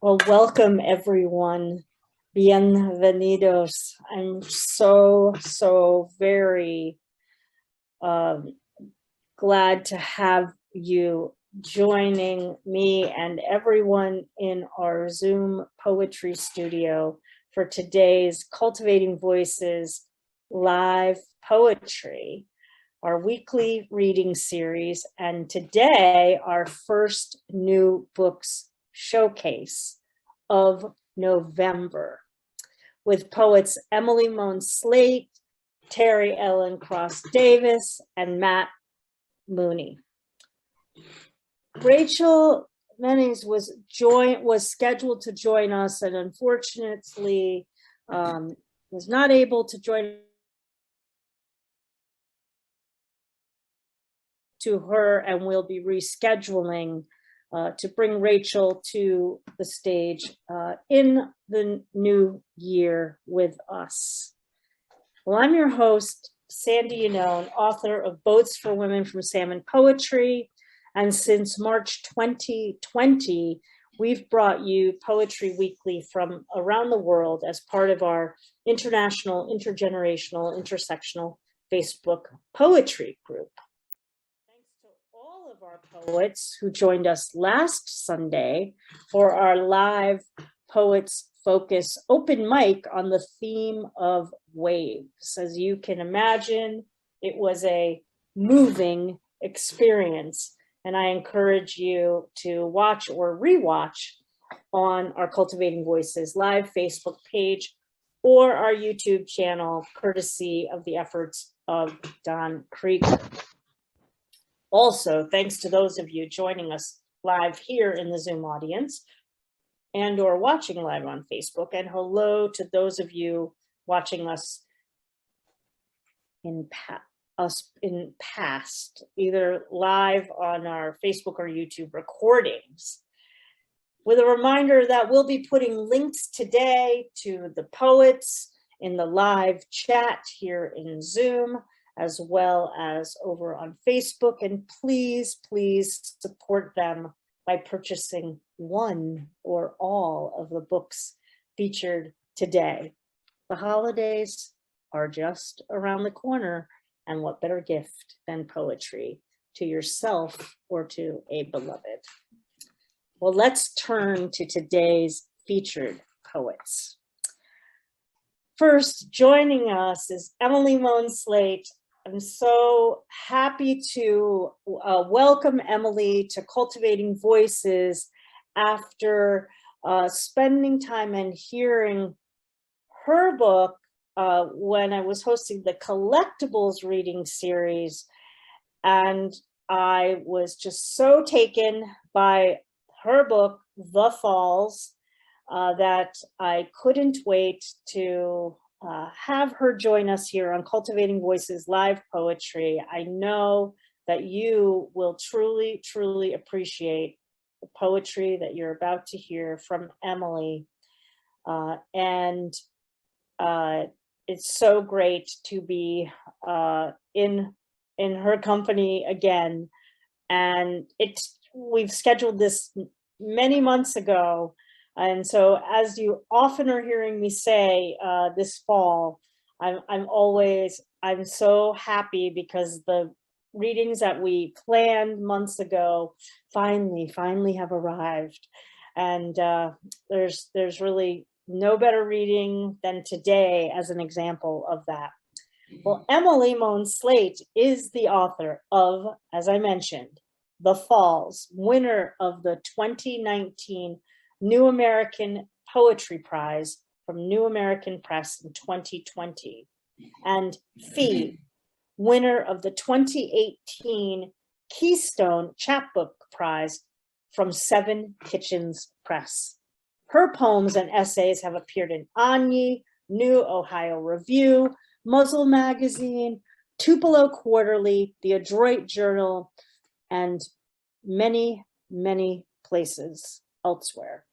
Well, welcome everyone. Bienvenidos. I'm so very glad to have you joining me and everyone in our Zoom poetry studio for today's Cultivating Voices live poetry, our weekly reading series, and today our first new books showcase of November with poets Emily Mohn-Slate, Teri Cross Davis, and Matt Mooney. Rachel Mennings was scheduled to join us and unfortunately was not able to join to her, and we'll be rescheduling to bring Rachel to the stage in the new year with us. Well, I'm your host, Sandy Yannone, author of Boats for Women from Salmon Poetry. And since March 2020, we've brought you Poetry Weekly from around the world as part of our international, intergenerational, intersectional Facebook poetry group. Of our poets who joined us last Sunday for our live Poets Focus open mic on the theme of waves. As you can imagine, it was a moving experience, and I encourage you to watch or rewatch on our Cultivating Voices live Facebook page or our YouTube channel, courtesy of the efforts of Don Krieger. Also, thanks to those of you joining us live here in the Zoom audience and or watching live on Facebook, and hello to those of you watching us in past, either live on our Facebook or YouTube recordings. With a reminder that we'll be putting links today to the poets in the live chat here in Zoom, as well as over on Facebook. And please support them by purchasing one or all of the books featured today. The holidays are just around the corner, and what better gift than poetry to yourself or to a beloved. Well, let's turn to today's featured poets. First, joining us is Emily Mohn-Slate. I'm so happy to welcome Emily to Cultivating Voices after spending time and hearing her book when I was hosting the collectibles reading series. And I was just so taken by her book, The Falls, that I couldn't wait to have her join us here on Cultivating Voices live poetry. I know that you will truly appreciate the poetry that you're about to hear from Emily. And it's so great to be in her company again. And we've scheduled this many months ago. And so, as you often are hearing me say this fall, I'm so happy because the readings that we planned months ago finally have arrived. And there's really no better reading than today as an example of that. Well, Emily Mohn-Slate is the author of, as I mentioned, The Falls, winner of the 2019 New American Poetry Prize from New American Press in 2020, and Fee, winner of the 2018 Keystone Chapbook Prize from Seven Kitchens Press. Her poems and essays have appeared in Ani, New Ohio Review, Muzzle Magazine, Tupelo Quarterly, The Adroit Journal, and many places elsewhere.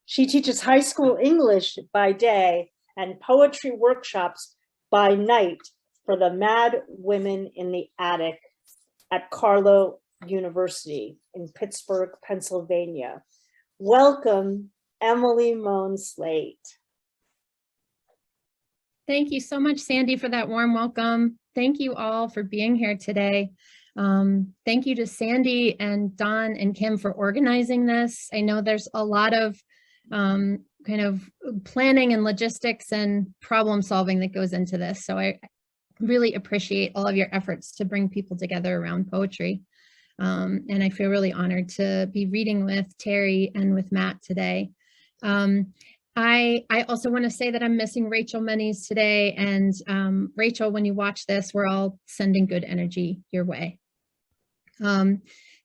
She teaches high school English by day and poetry workshops by night for the Mad Women in the Attic at Carlow University in Pittsburgh, Pennsylvania. Welcome, Emily Mohn-Slate. Thank you so much, Sandy, for that warm welcome. Thank you all for being here today. Thank you to Sandy and Don and Kim for organizing this. I know there's a lot of kind of planning and logistics and problem solving that goes into this. So I really appreciate all of your efforts to bring people together around poetry. And I feel really honored to be reading with Teri and with Matt today. I also want to say that I'm missing Rachel Mennies today. And Rachel, when you watch this, we're all sending good energy your way.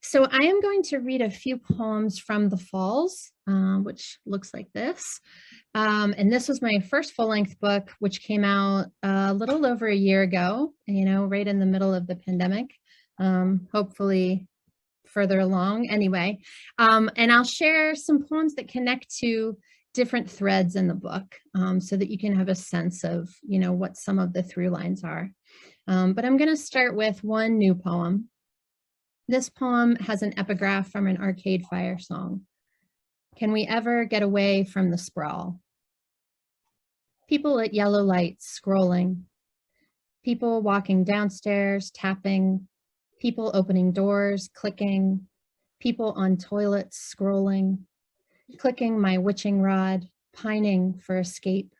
So I am going to read a few poems from The Falls, which looks like this. And this was my first full-length book, which came out a little over a year ago, you know, right in the middle of the pandemic, hopefully further along anyway. And I'll share some poems that connect to different threads in the book, so that you can have a sense of, you know, what some of the through lines are. But I'm going to start with one new poem. This poem has an epigraph from an Arcade Fire song. Can we ever get away from the sprawl? People at yellow lights scrolling. People walking downstairs, tapping. People opening doors, clicking. People on toilets scrolling. Clicking my witching rod, pining for escape.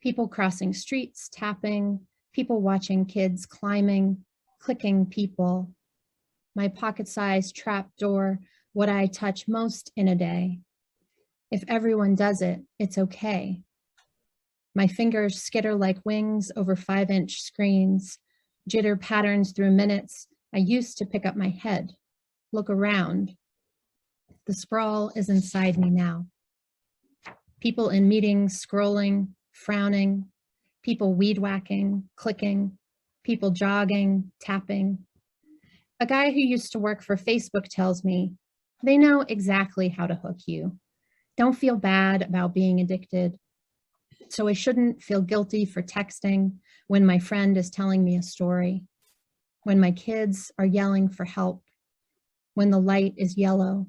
People crossing streets, tapping. People watching kids climbing, clicking people. My pocket-sized trap door, what I touch most in a day. If everyone does it, it's okay. My fingers skitter like wings over 5-inch screens, jitter patterns through minutes. I used to pick up my head, look around. The sprawl is inside me now. People in meetings, scrolling, frowning, people weed whacking, clicking, people jogging, tapping. A guy who used to work for Facebook tells me, they know exactly how to hook you. Don't feel bad about being addicted. So I shouldn't feel guilty for texting when my friend is telling me a story, when my kids are yelling for help, when the light is yellow.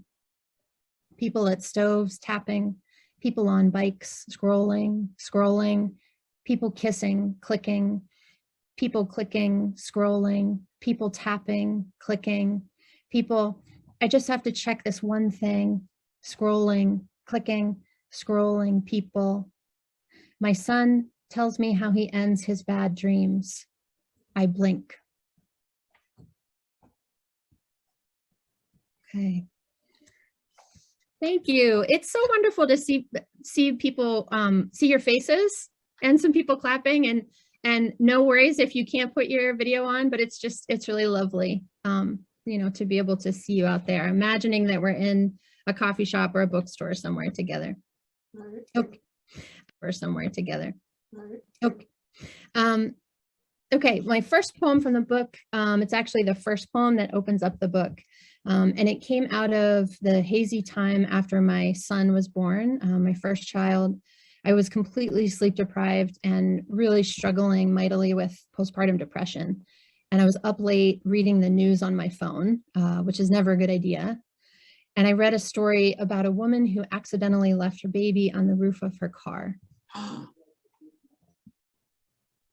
People at stoves tapping, people on bikes scrolling, people kissing, clicking, people clicking, scrolling, people tapping, clicking, people, I just have to check this one thing, scrolling, clicking, scrolling, people. My son tells me how he ends his bad dreams. I blink. Okay. Thank you. It's so wonderful to see people, see your faces and some people clapping, and no worries if you can't put your video on, but it's really lovely, you know, to be able to see you out there, imagining that we're in a coffee shop or a bookstore somewhere together. Okay. Or somewhere together. Okay. Okay, my first poem from the book, it's actually the first poem that opens up the book. And it came out of the hazy time after my son was born, my first child. I was completely sleep deprived and really struggling mightily with postpartum depression. And I was up late reading the news on my phone, which is never a good idea. And I read a story about a woman who accidentally left her baby on the roof of her car.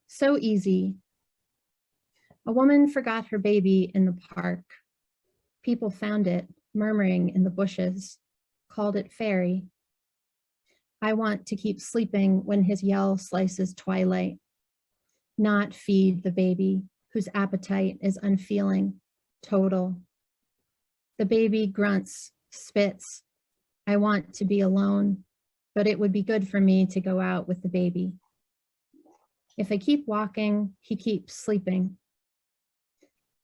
So easy. A woman forgot her baby in the park. People found it, murmuring in the bushes, called it fairy. I want to keep sleeping when his yell slices twilight, not feed the baby whose appetite is unfeeling, total. The baby grunts, spits. I want to be alone, but it would be good for me to go out with the baby. If I keep walking, he keeps sleeping.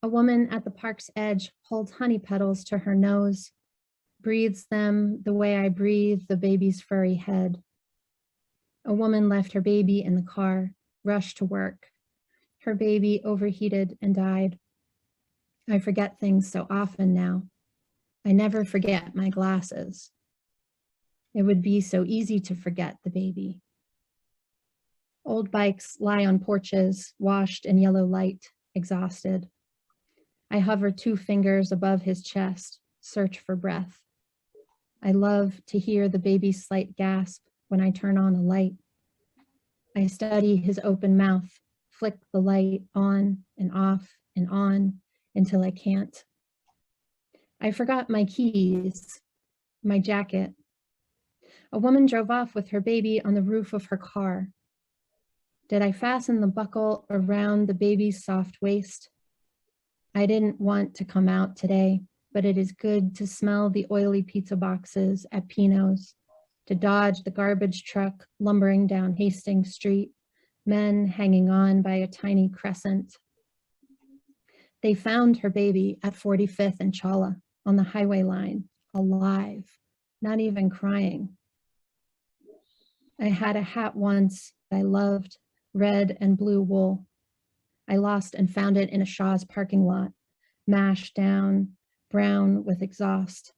A woman at the park's edge holds honey petals to her nose, breathes them the way I breathe the baby's furry head. A woman left her baby in the car, rushed to work. Her baby overheated and died. I forget things so often now. I never forget my glasses. It would be so easy to forget the baby. Old bikes lie on porches, washed in yellow light, exhausted. I hover 2 fingers above his chest, search for breath. I love to hear the baby's slight gasp when I turn on a light. I study his open mouth, flick the light on and off and on until I can't. I forgot my keys, my jacket. A woman drove off with her baby on the roof of her car. Did I fasten the buckle around the baby's soft waist? I didn't want to come out today, but it is good to smell the oily pizza boxes at Pino's, to dodge the garbage truck lumbering down Hastings Street, men hanging on by a tiny crescent. They found her baby at 45th and Chawla on the highway line, alive, not even crying. I had a hat once I loved, red and blue wool. I lost and found it in a Shaw's parking lot, mashed down, brown with exhaust.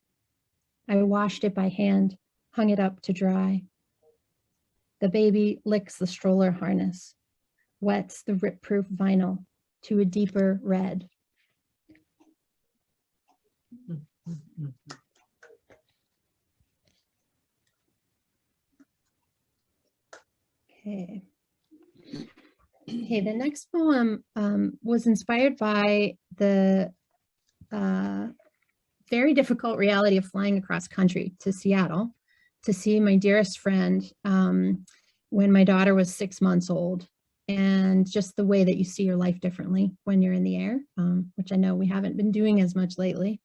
I washed it by hand, hung it up to dry. The baby licks the stroller harness, wets the rip-proof vinyl to a deeper red. Okay. Okay, the next poem was inspired by the very difficult reality of flying across country to Seattle to see my dearest friend when my daughter was 6 months old, and just the way that you see your life differently when you're in the air, which I know we haven't been doing as much lately.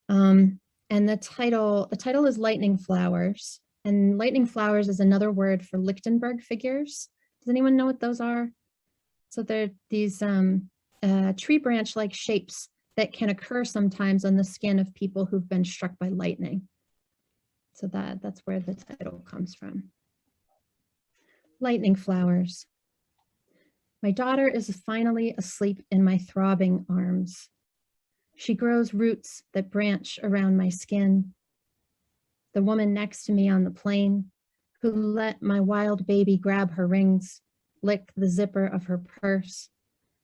And the title is Lightning Flowers, and lightning flowers is another word for Lichtenberg figures. Does anyone know what those are? So they're these tree branch-like shapes that can occur sometimes on the skin of people who've been struck by lightning. So that's where the title comes from. Lightning flowers. My daughter is finally asleep in my throbbing arms. She grows roots that branch around my skin. The woman next to me on the plane, who let my wild baby grab her rings, lick the zipper of her purse,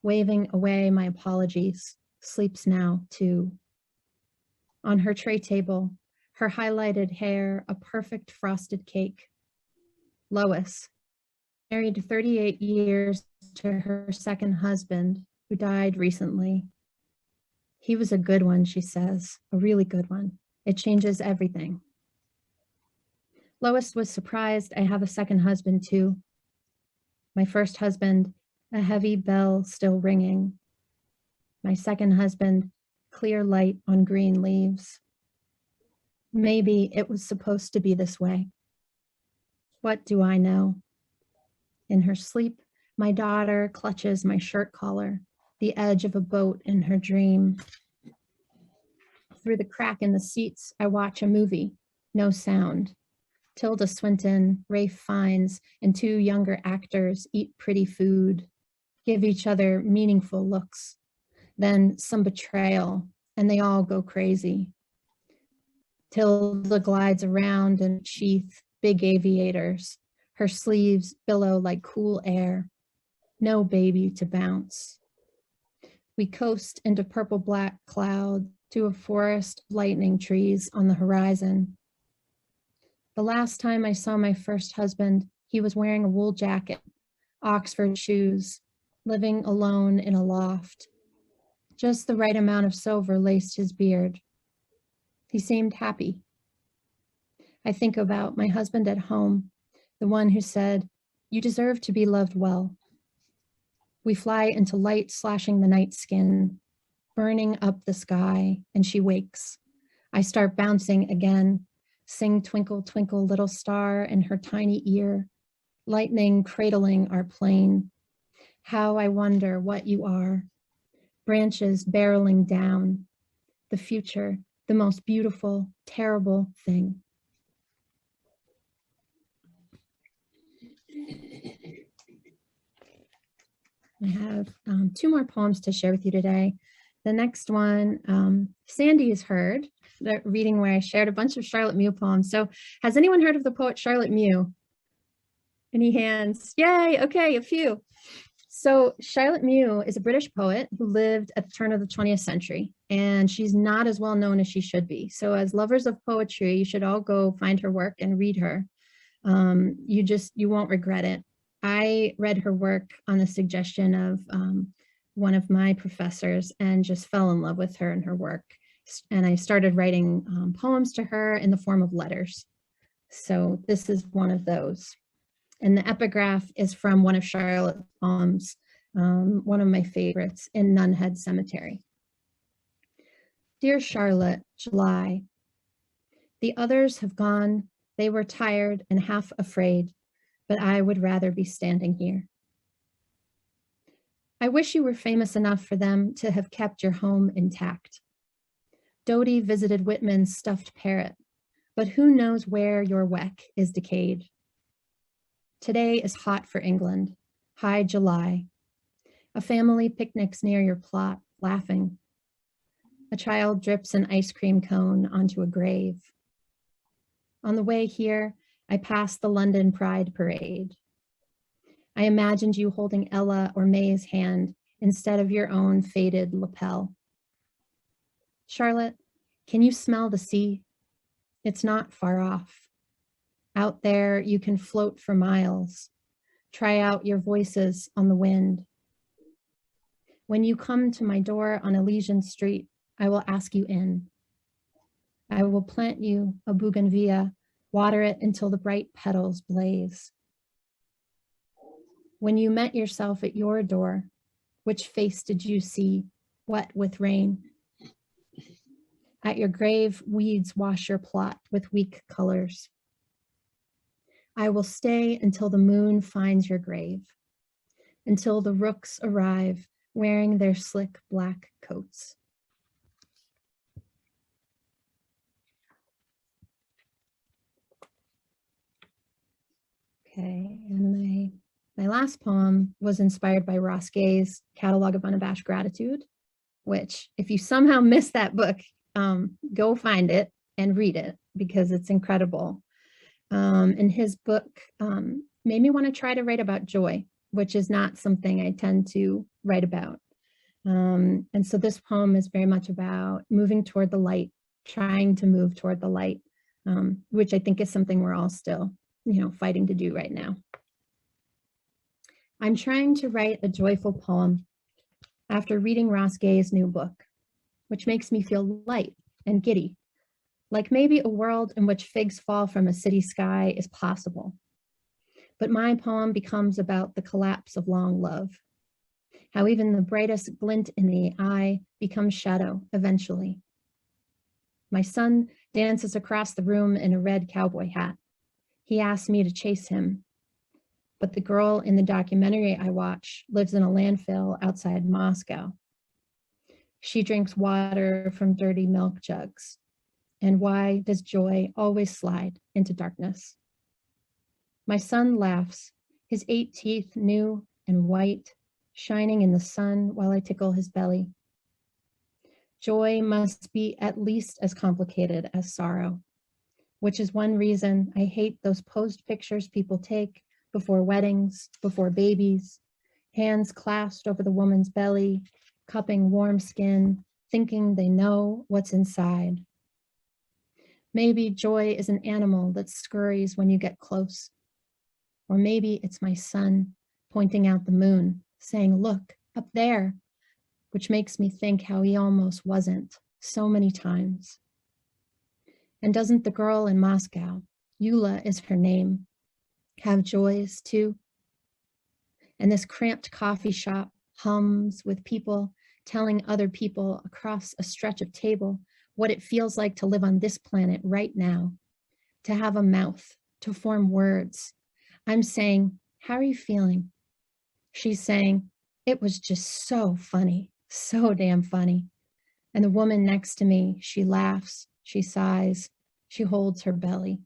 waving away my apologies, sleeps now too. On her tray table, her highlighted hair, a perfect frosted cake. Lois, married 38 years to her second husband, who died recently. He was a good one, she says, a really good one. It changes everything. Lois was surprised I have a second husband too. My first husband, a heavy bell still ringing. My second husband, clear light on green leaves. Maybe it was supposed to be this way. What do I know? In her sleep, my daughter clutches my shirt collar, the edge of a boat in her dream. Through the crack in the seats, I watch a movie, no sound. Tilda Swinton, Ralph Fiennes, and two younger actors eat pretty food, give each other meaningful looks, then some betrayal, and they all go crazy. Tilda glides around in a sheath, big aviators. Her sleeves billow like cool air. No baby to bounce. We coast into purple-black cloud to a forest of lightning trees on the horizon. The last time I saw my first husband, he was wearing a wool jacket, Oxford shoes, living alone in a loft. Just the right amount of silver laced his beard. He seemed happy. I think about my husband at home, the one who said, "You deserve to be loved well." We fly into light slashing the night skin, burning up the sky, and she wakes. I start bouncing again, sing Twinkle, Twinkle, Little Star in her tiny ear, lightning cradling our plane. How I wonder what you are. Branches barreling down, the future, the most beautiful, terrible thing. I have two more poems to share with you today. The next one, Sandy has heard, the reading where I shared a bunch of Charlotte Mew poems. So has anyone heard of the poet Charlotte Mew? Any hands? Yay, okay, a few. So Charlotte Mew is a British poet who lived at the turn of the 20th century, and she's not as well known as she should be. So as lovers of poetry, you should all go find her work and read her. You won't regret it. I read her work on the suggestion of one of my professors and just fell in love with her and her work. And I started writing poems to her in the form of letters. So this is one of those. And the epigraph is from one of Charlotte's poems, one of my favorites, in Nunhead Cemetery. Dear Charlotte, July. The others have gone. They were tired and half afraid, but I would rather be standing here. I wish you were famous enough for them to have kept your home intact. Dodie visited Whitman's stuffed parrot, but who knows where your weck is decayed. Today is hot for England, high July. A family picnics near your plot, laughing. A child drips an ice cream cone onto a grave. On the way here, I passed the London Pride Parade. I imagined you holding Ella or May's hand instead of your own faded lapel. Charlotte, can you smell the sea? It's not far off. Out there, you can float for miles. Try out your voices on the wind. When you come to my door on Elysian Street, I will ask you in. I will plant you a bougainvillea, water it until the bright petals blaze. When you met yourself at your door, which face did you see, wet with rain? At your grave, weeds wash your plot with weak colors. I will stay until the moon finds your grave, until the rooks arrive wearing their slick black coats. Okay, and my last poem was inspired by Ross Gay's Catalog of Unabashed Gratitude, which if you somehow missed that book, go find it and read it because it's incredible. And his book made me want to try to write about joy, which is not something I tend to write about. And so this poem is very much about moving toward the light, trying to move toward the light, which I think is something we're all still, fighting to do right now. I'm trying to write a joyful poem after reading Ross Gay's new book, which makes me feel light and giddy, like maybe a world in which figs fall from a city sky is possible. But my poem becomes about the collapse of long love, how even the brightest glint in the eye becomes shadow eventually. My son dances across the room in a red cowboy hat. He asks me to chase him, but the girl in the documentary I watch lives in a landfill outside Moscow. She drinks water from dirty milk jugs. And why does joy always slide into darkness? My son laughs, his 8 teeth new and white, shining in the sun while I tickle his belly. Joy must be at least as complicated as sorrow, which is one reason I hate those posed pictures people take before weddings, before babies, hands clasped over the woman's belly, cupping warm skin, thinking they know what's inside. Maybe joy is an animal that scurries when you get close. Or maybe it's my son pointing out the moon, saying, look, up there, which makes me think how he almost wasn't so many times. And doesn't the girl in Moscow, Eula is her name, have joys too? And this cramped coffee shop hums with people telling other people across a stretch of table what it feels like to live on this planet right now, to have a mouth, to form words. I'm saying, how are you feeling? She's saying, it was just so funny, so damn funny. And the woman next to me, she laughs, she sighs, she holds her belly.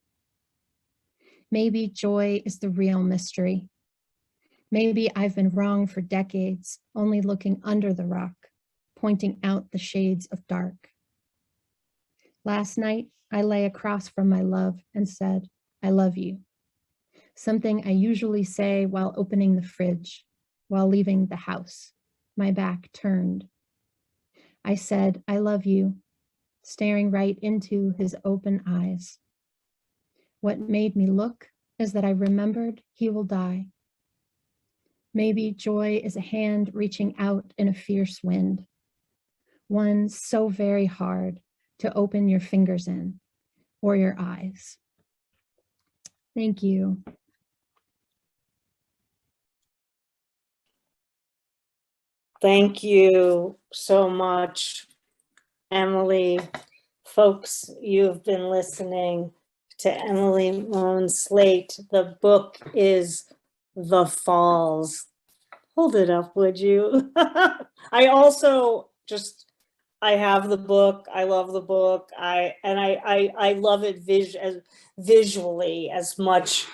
Maybe joy is the real mystery. Maybe I've been wrong for decades, only looking under the rock, pointing out the shades of dark. Last night, I lay across from my love and said, I love you. Something I usually say while opening the fridge, while leaving the house, my back turned. I said, I love you, staring right into his open eyes. What made me look is that I remembered he will die. Maybe joy is a hand reaching out in a fierce wind, one so very hard to open your fingers in or your eyes. Thank you. Thank you so much, Emily. Folks, you've been listening to Emily Mohn-Slate. The book is The Falls. Hold it up, would you? I also I have the book. I love the book. I love it visually as much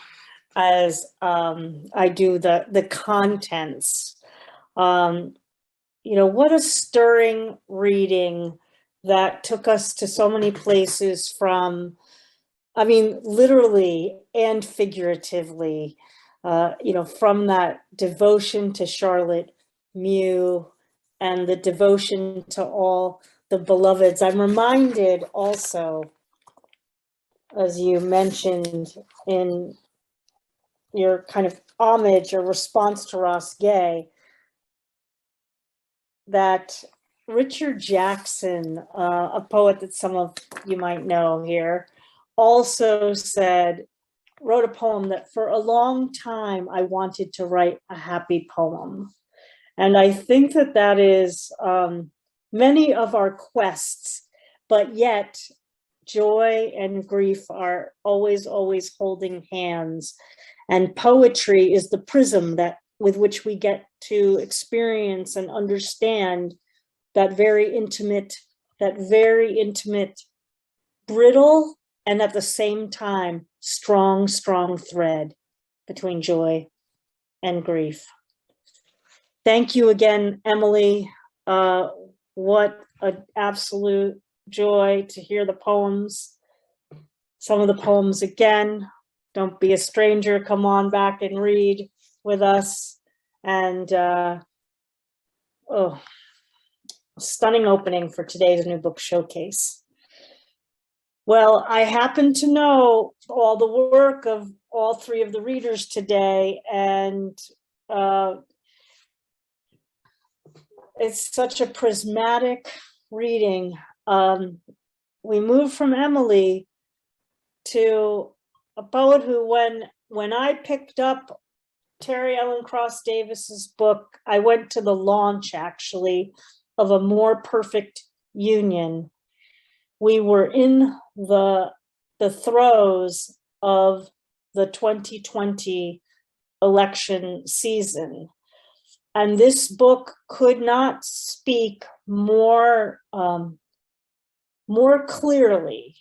as I do the contents. You know, what a stirring reading that took us to so many places from, I mean, literally and figuratively, you know, from that devotion to Charlotte Mew and the devotion to all the beloveds. I'm reminded also, as you mentioned in your kind of homage or response to Ross Gay, that Richard Jackson, a poet that some of you might know here, also wrote a poem that for a long time I wanted to write a happy poem. And I think that that is many of our quests, but yet joy and grief are always, always holding hands. And poetry is the prism with which we get to experience and understand that very intimate, brittle, and at the same time, strong, strong thread between joy and grief. Thank you again, Emily. What an absolute joy to hear the poems. Some of the poems again. Don't be a stranger, come on back and read with us. And stunning opening for today's new book showcase. Well, I happen to know all the work of all three of the readers today, and it's such a prismatic reading. We moved from Emily to a poet who, when I picked up Teri Cross Davis's book, I went to the launch actually of A More Perfect Union. We were in the throes of the 2020 election season. And this book could not speak more clearly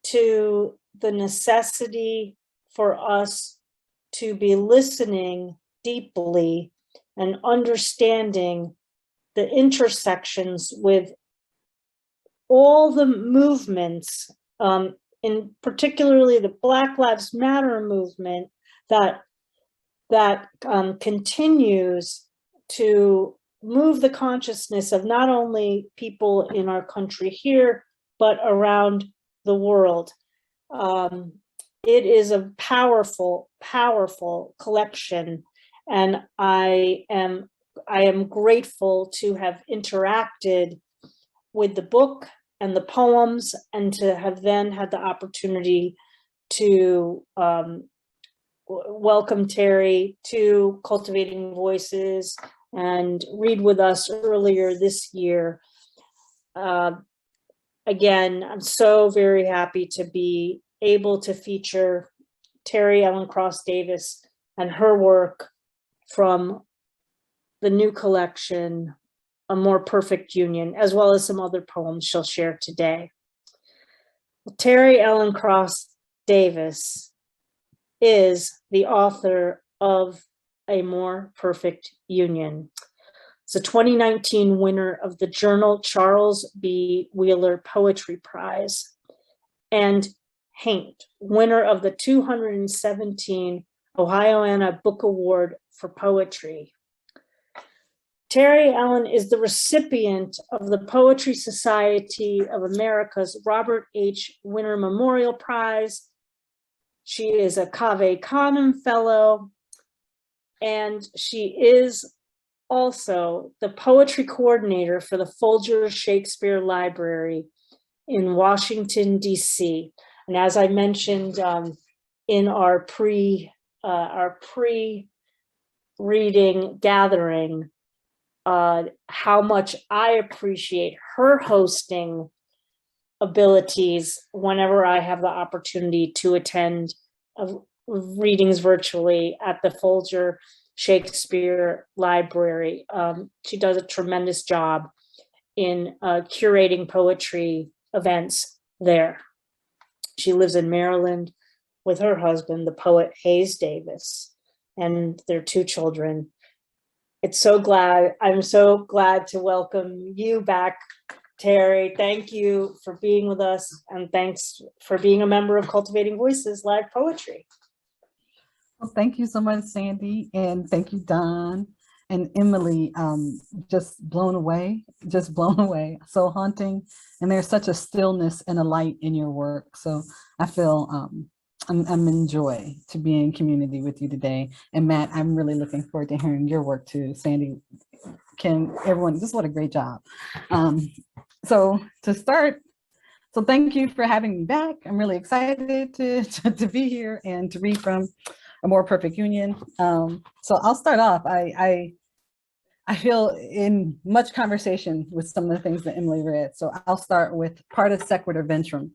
to the necessity for us to be listening deeply and understanding the intersections with all the movements, in particularly the Black Lives Matter movement that continues to move the consciousness of not only people in our country here, but around the world. It is a powerful, powerful collection, and I am grateful to have interacted with the book and the poems, and to have then had the opportunity to welcome Teri to Cultivating Voices and read with us earlier this year. Again, I'm so very happy to be able to feature Teri Cross Davis and her work from the new collection, A More Perfect Union, as well as some other poems she'll share today. Teri Cross Davis is the author of A More Perfect Union. It's a 2019 winner of the Journal Charles B. Wheeler Poetry Prize, and Haint, winner of the 217 Ohioana Book Award for Poetry. Teri Ellen is the recipient of the Poetry Society of America's Robert H. Winter Memorial Prize. She is a Cave Canem Fellow, and she is also the poetry coordinator for the Folger Shakespeare Library in Washington, D.C. And as I mentioned in our pre-reading gathering, how much I appreciate her hosting abilities whenever I have the opportunity to attend readings virtually at the Folger Shakespeare Library. She does a tremendous job in curating poetry events there. She lives in Maryland with her husband, the poet Hayes Davis, and their 2 children. I'm so glad to welcome you back, Teri. Thank you for being with us, and thanks for being a member of Cultivating Voices Live Poetry. Well, thank you so much, Sandy, and thank you, Don and Emily. Just blown away, so haunting. And there's such a stillness and a light in your work. So I feel I'm in joy to be in community with you today. And Matt, I'm really looking forward to hearing your work too. Sandy, Kim, everyone, just what a great job. So to start, so thank you for having me back. I'm really excited to be here and to read from A More Perfect Union. So I'll start off. I feel in much conversation with some of the things that Emily read. So I'll start with Parta Sequitur Ventrum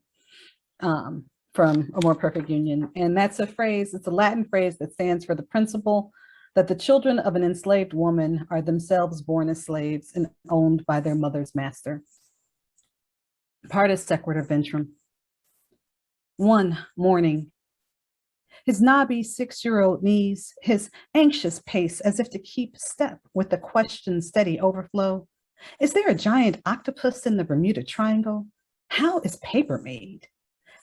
from A More Perfect Union. And that's a phrase, it's a Latin phrase that stands for the principle that the children of an enslaved woman are themselves born as slaves and owned by their mother's master. Parta Sequitur Ventrum. One morning, his knobby 6-year-old knees, his anxious pace as if to keep step with the question's steady overflow. Is there a giant octopus in the Bermuda Triangle? How is paper made?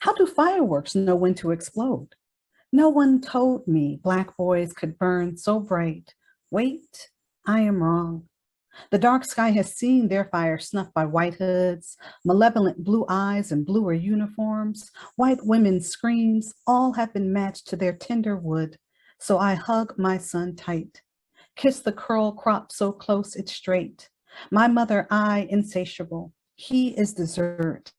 How do fireworks know when to explode? No one told me Black boys could burn so bright. Wait, I am wrong. The dark sky has seen their fire snuffed by white hoods, malevolent blue eyes and bluer uniforms, white women's screams, all have been matched to their tender wood. So I hug my son tight, kiss the curl crop so close it's straight. My mother, I insatiable, he is dessert,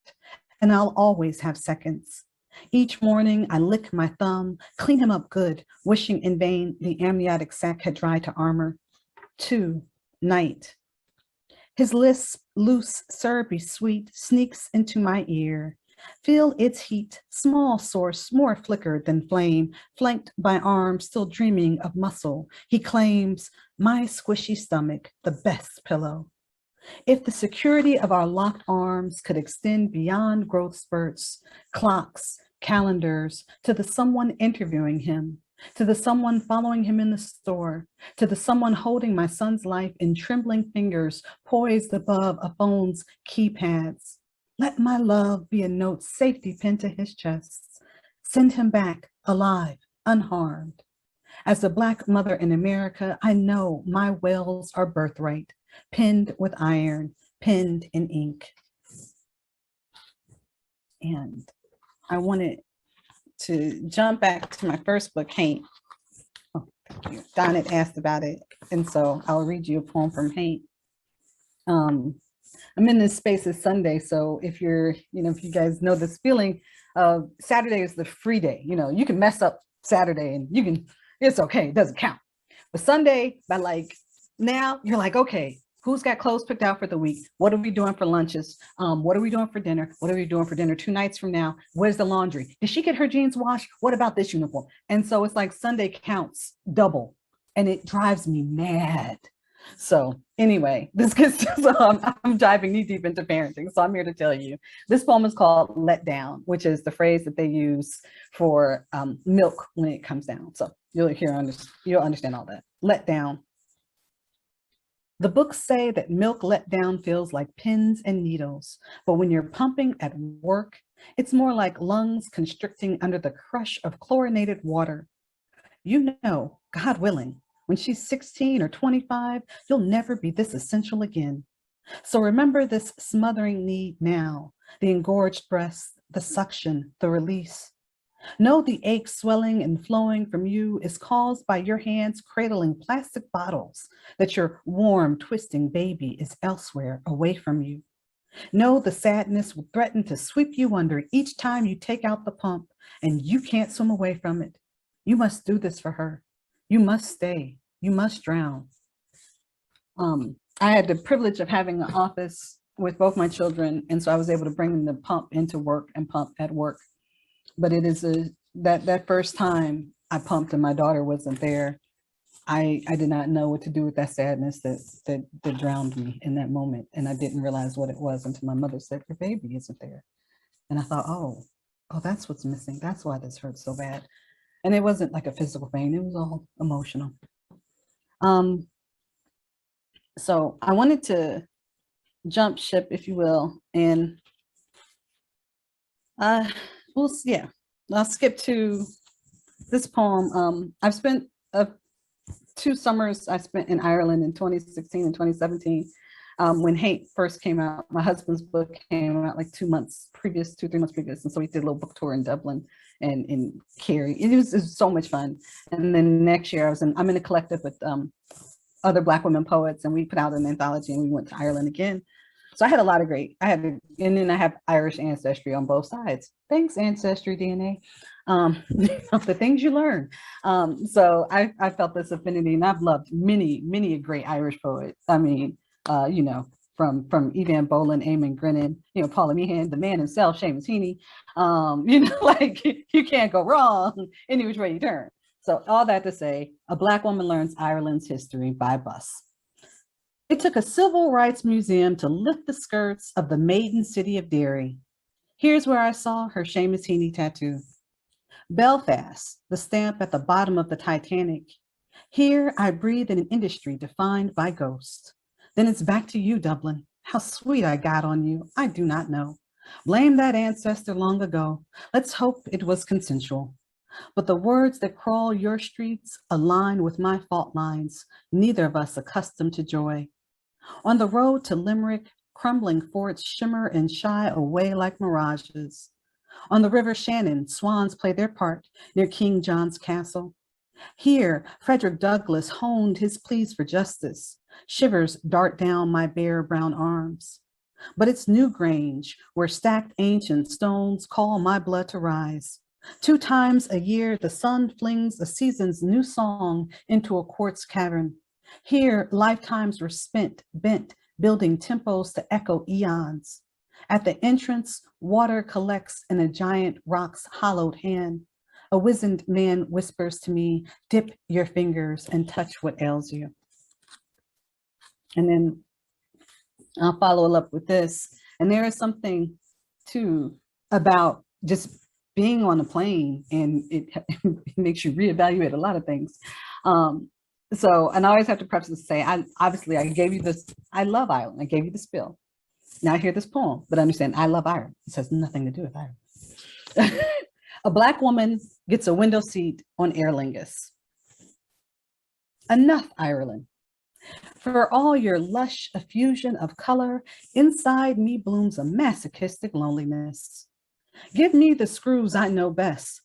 and I'll always have seconds. Each morning I lick my thumb, clean him up good, wishing in vain the amniotic sac had dried to armor. 2. Night. His lisp, loose, syrupy sweet, sneaks into my ear. Feel its heat, small source, more flickered than flame, flanked by arms still dreaming of muscle. He claims, my squishy stomach, the best pillow. If the security of our locked arms could extend beyond growth spurts, clocks, calendars, to the someone interviewing him, to the someone following him in the store, to the someone holding my son's life in trembling fingers poised above a phone's keypads. Let my love be a note safety pinned to his chest. Send him back alive, unharmed. As a Black mother in America, I know my wells are birthright, pinned with iron, pinned in ink. And I wanted to jump back to my first book, Haint. Oh, thank you. Don had asked about it, and so I'll read you a poem from Haint. I'm in this space this Sunday, so if you're, if you guys know this feeling, Saturday is the free day. You can mess up Saturday and it's okay, it doesn't count. But Sunday, by now, you're like, okay, who's got clothes picked out for the week? What are we doing for lunches? What are we doing for dinner? What are we doing for dinner 2 nights from now? Where's the laundry? Did she get her jeans washed? What about this uniform? And so it's like Sunday counts double, and it drives me mad. So anyway, this gets I'm diving knee deep into parenting. So I'm here to tell you, this poem is called Let Down, which is the phrase that they use for milk when it comes down. So you'll understand all that. Let down. The books say that milk let down feels like pins and needles, but when you're pumping at work, it's more like lungs constricting under the crush of chlorinated water. You know, God willing, when she's 16 or 25, you'll never be this essential again. So remember this smothering need now, the engorged breast, the suction, the release. Know the ache swelling and flowing from you is caused by your hands cradling plastic bottles that your warm, twisting baby is elsewhere away from you. Know the sadness will threaten to sweep you under each time you take out the pump and you can't swim away from it. You must do this for her. You must stay. You must drown. I had the privilege of having an office with both my children, and so I was able to bring the pump into work and pump at work. But it is that first time I pumped and my daughter wasn't there, I did not know what to do with that sadness that drowned me in that moment. And I didn't realize what it was until my mother said, your baby isn't there. And I thought, oh, that's what's missing. That's why this hurts so bad. And it wasn't like a physical pain, it was all emotional. So I wanted to jump ship, if you will, and I'll skip to this poem. I've spent 2 summers I spent in Ireland in 2016 and 2017. When Hate first came out, my husband's book came out like 2 months previous, 2-3 months previous. And so we did a little book tour in Dublin and in Kerry. It was so much fun. And then next year I'm in a collective with other Black women poets, and we put out an anthology and we went to Ireland again. So I had a lot of and then I have Irish ancestry on both sides. Thanks, Ancestry DNA. The things you learn. So I felt this affinity, and I've loved many a great Irish poet. I mean, from Evan Boland, Eamon Grennan, Paula Meehan, the man himself, Seamus Heaney. Like you can't go wrong any which way you turn. So all that to say, a Black woman learns Ireland's history by bus. It took a civil rights museum to lift the skirts of the maiden city of Derry. Here's where I saw her Seamus Heaney tattoo. Belfast, the stamp at the bottom of the Titanic. Here I breathe in an industry defined by ghosts. Then it's back to you, Dublin. How sweet I got on you, I do not know. Blame that ancestor long ago. Let's hope it was consensual. But the words that crawl your streets align with my fault lines, neither of us accustomed to joy. On the road to Limerick, crumbling forts shimmer and shy away like mirages. On the River Shannon, swans play their part near King John's castle. Here, Frederick Douglass honed his pleas for justice. Shivers dart down my bare brown arms. But it's Newgrange, where stacked ancient stones call my blood to rise. 2 times a year, the sun flings a season's new song into a quartz cavern. Here, lifetimes were spent, bent, building tempos to echo eons. At the entrance, water collects in a giant rock's hollowed hand. A wizened man whispers to me, dip your fingers and touch what ails you. And then I'll follow up with this. And there is something too about just being on a plane, and it makes you reevaluate a lot of things. So, and I always have to preface to say, I gave you this, I love Ireland. I gave you the spill. Now I hear this poem, but understand, I love Ireland. This has nothing to do with Ireland. A Black woman gets a window seat on Aer Lingus. Enough, Ireland. For all your lush effusion of color, inside me blooms a masochistic loneliness. Give me the screws I know best,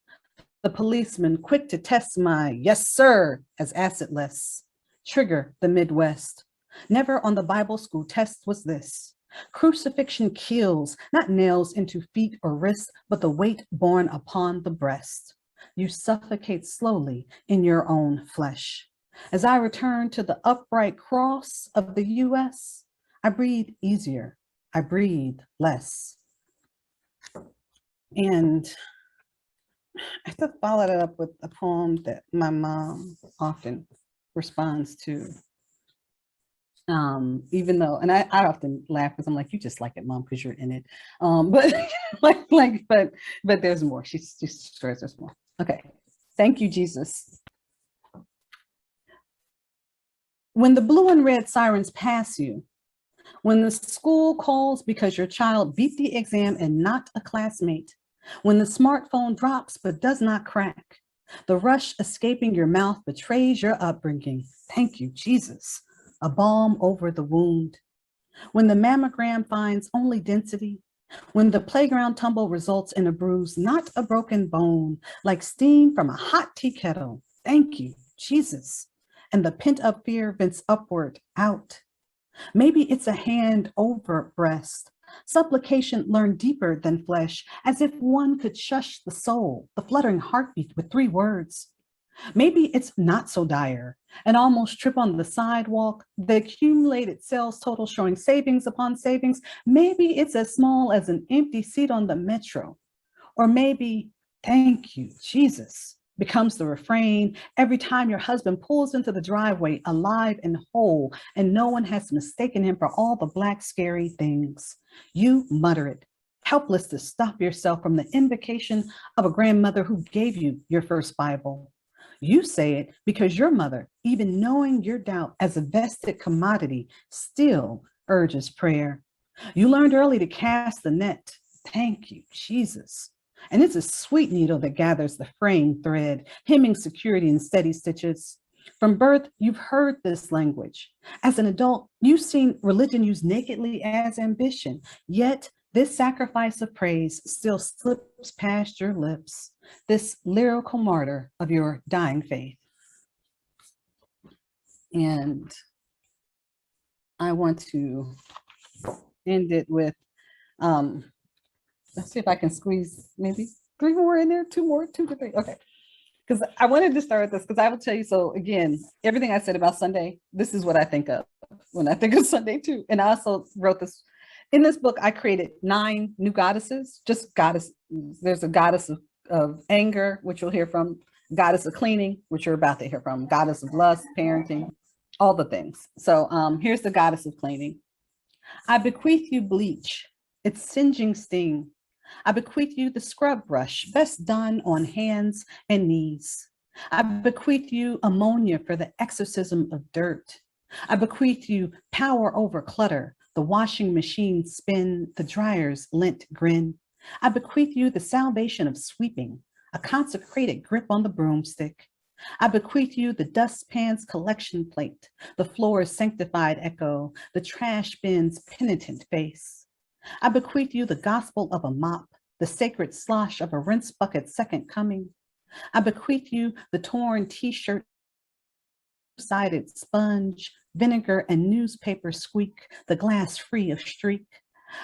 the policeman quick to test my yes sir as acidless. Trigger the Midwest. Never on the Bible school test was this. Crucifixion kills, not nails into feet or wrists, but the weight borne upon the breast. You suffocate slowly in your own flesh. As I return to the upright cross of the US, I breathe easier, I breathe less. And I have to follow that up with a poem that my mom often responds to. Even though, and I often laugh because I'm like, you just like it, Mom, because you're in it. But there's more. She swears there's more. Okay. Thank you, Jesus. When the blue and red sirens pass you, when the school calls because your child beat the exam and not a classmate, when the smartphone drops but does not crack, The rush escaping your mouth betrays your upbringing. Thank you, Jesus. A balm over the wound. When the mammogram finds only density, when the playground tumble results in a bruise, not a broken bone, like steam from a hot tea kettle. Thank you, Jesus. And the pent-up fear vents upward, out. Maybe it's a hand over breast. Supplication learned deeper than flesh, as if one could shush the soul, the fluttering heartbeat with 3 words. Maybe it's not so dire, an almost trip on the sidewalk, the accumulated sales total showing savings upon savings. Maybe it's as small as an empty seat on the metro. Or maybe, thank you, Jesus, becomes the refrain every time your husband pulls into the driveway alive and whole, and no one has mistaken him for all the black scary things. You mutter it, helpless to stop yourself from the invocation of a grandmother who gave you your first Bible. You say it because your mother, even knowing your doubt as a vested commodity, still urges prayer. You learned early to cast the net. Thank you, Jesus. And it's a sweet needle that gathers the fraying thread, hemming security in steady stitches. From birth, you've heard this language. As an adult, you've seen religion used nakedly as ambition, yet this sacrifice of praise still slips past your lips, this lyrical martyr of your dying faith. And I want to end it with, let's see if I can squeeze maybe 3 more in there, 2 more, 2 to 3, okay. Because I wanted to start with this, because I will tell you, so again, everything I said about Sunday, this is what I think of when I think of Sunday too. And I also wrote this, in this book, I created 9 new goddesses, just goddesses. There's a goddess of anger, which you'll hear from, goddess of cleaning, which you're about to hear from, goddess of lust, parenting, all the things. So here's the goddess of cleaning. I bequeath you bleach, its singeing sting. I bequeath you the scrub brush, best done on hands and knees. I bequeath you ammonia for the exorcism of dirt. I bequeath you power over clutter, the washing machine spin, the dryer's lint grin. I bequeath you the salvation of sweeping, a consecrated grip on the broomstick. I bequeath you the dustpan's collection plate, the floor's sanctified echo, the trash bin's penitent face. I bequeath you the gospel of a mop, the sacred slosh of a rinse bucket's second coming. I bequeath you the torn t-shirt, sided sponge, vinegar and newspaper squeak, the glass free of streak.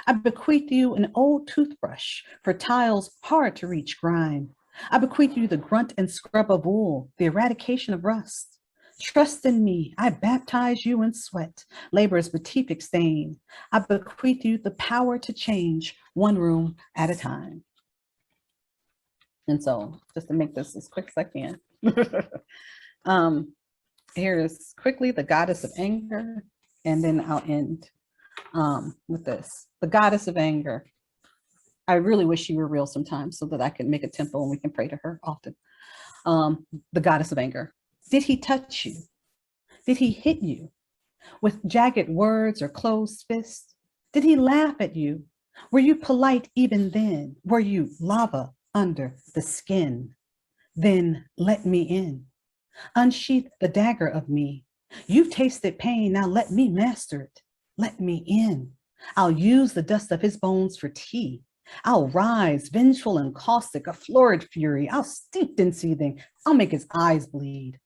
I bequeath you an old toothbrush for tiles hard to reach grime. I bequeath you the grunt and scrub of wool, the eradication of rust. Trust in me, I baptize you in sweat, labor's beatific stain. I bequeath you the power to change, one room at a time. And so, just to make this as quick as I can. Here is quickly the goddess of anger, and then I'll end with this. The goddess of anger. I really wish she were real sometimes so that I can make a temple and we can pray to her often. The goddess of anger. Did he touch you? Did he hit you with jagged words or closed fists? Did he laugh at you? Were you polite even then? Were you lava under the skin? Then let me in. Unsheath the dagger of me. You've tasted pain, now let me master it. Let me in. I'll use the dust of his bones for tea. I'll rise, vengeful and caustic, a florid fury. I'll steeped in seething. I'll make his eyes bleed.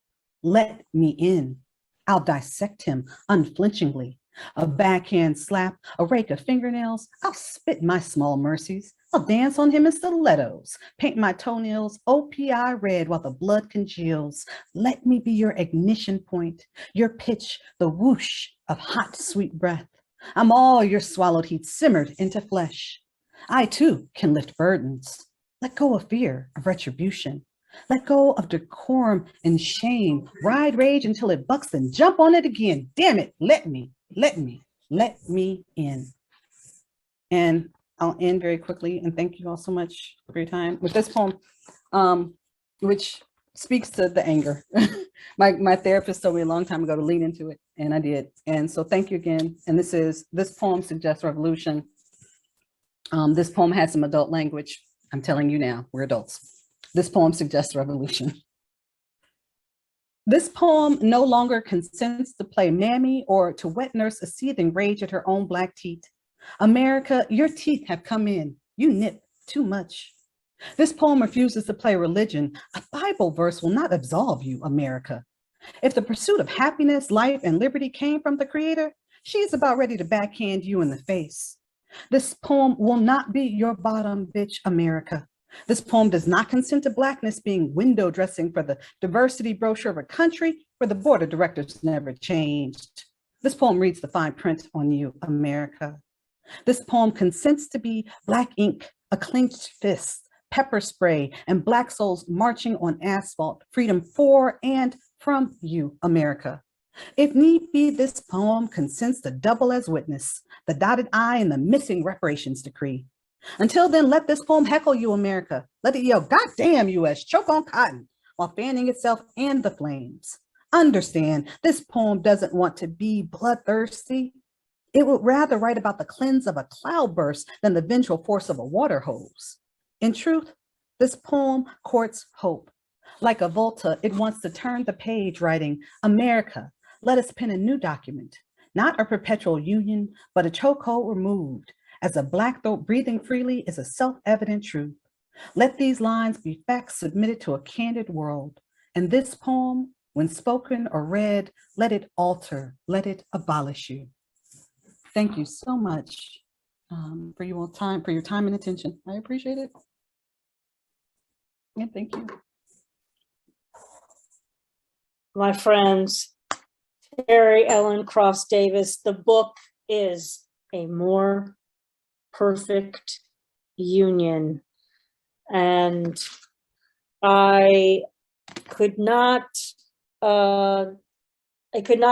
Let me in. I'll dissect him unflinchingly. A backhand slap, a rake of fingernails. I'll spit my small mercies. I'll dance on him in stilettos, paint my toenails OPI red while the blood congeals. Let me be your ignition point, your pitch, the whoosh of hot, sweet breath. I'm all your swallowed heat simmered into flesh. I too can lift burdens. Let go of fear, of retribution. Let go of decorum and shame. Ride rage until it bucks and jump on it again. Damn it, let me in. And I'll end very quickly, and thank you all so much for your time with this poem, which speaks to the anger. My therapist told me a long time ago to lean into it, and I did. And so thank you again. And this poem suggests revolution. This poem has some adult language. I'm telling you now, we're adults. This poem suggests revolution. This poem no longer consents to play mammy or to wet nurse a seething rage at her own black teeth. America, your teeth have come in. You nip too much. This poem refuses to play religion. A Bible verse will not absolve you, America. If the pursuit of happiness, life, and liberty came from the Creator, she is about ready to backhand you in the face. This poem will not be your bottom bitch, America. This poem does not consent to Blackness being window dressing for the diversity brochure of a country where the board of directors never changed. This poem reads the fine print on you, America. This poem consents to be black ink, a clenched fist, pepper spray, and black souls marching on asphalt, freedom for and from you, America. If need be, this poem consents to double as witness, the dotted I in the missing reparations decree. Until then, let this poem heckle you, America. Let it yell, "Goddamn US, choke on cotton," while fanning itself and the flames. Understand, this poem doesn't want to be bloodthirsty. It would rather write about the cleanse of a cloudburst than the vengeful force of a water hose. In truth, this poem courts hope. Like a Volta, it wants to turn the page writing, "America, let us pen a new document, not a perpetual union, but a chokehold removed, as a black throat breathing freely is a self-evident truth. Let these lines be facts submitted to a candid world. And this poem, when spoken or read, let it alter, let it abolish you." Thank you so much for your time and attention. I appreciate it. And thank you. My friends, Teri Cross Davis, the book is A More Perfect Union. And I could not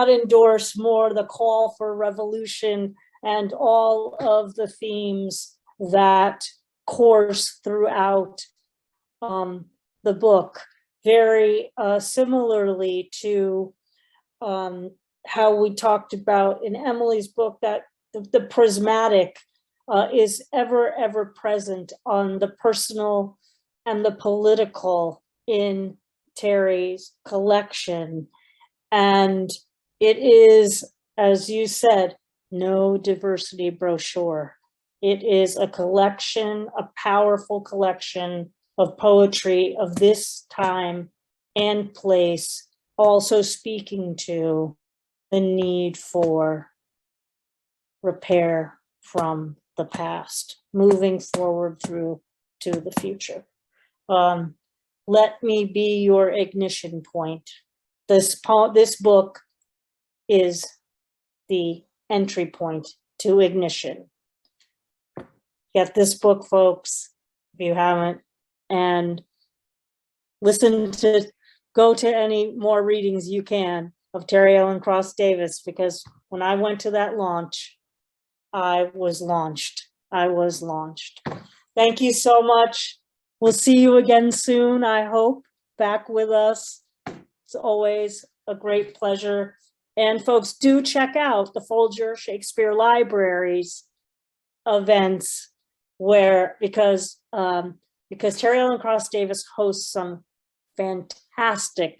endorse more the call for revolution and all of the themes that course throughout the book. Very similarly to how we talked about in Emily's book, that the prismatic is ever present on the personal and the political in Teri's collection. And it is, as you said, no diversity brochure. It is a collection, a powerful collection of poetry of this time and place, also speaking to the need for repair from the past, moving forward through to the future. Let me be your ignition point. This book is the entry point to ignition. Get this book, folks, if you haven't, and go to any more readings you can of Teri Cross Davis, because when I went to that launch, I was launched. Thank you so much. We'll see you again soon, I hope, back with us. It's always a great pleasure. And folks, do check out the Folger Shakespeare Library's events, because Teri Cross Davis hosts some fantastic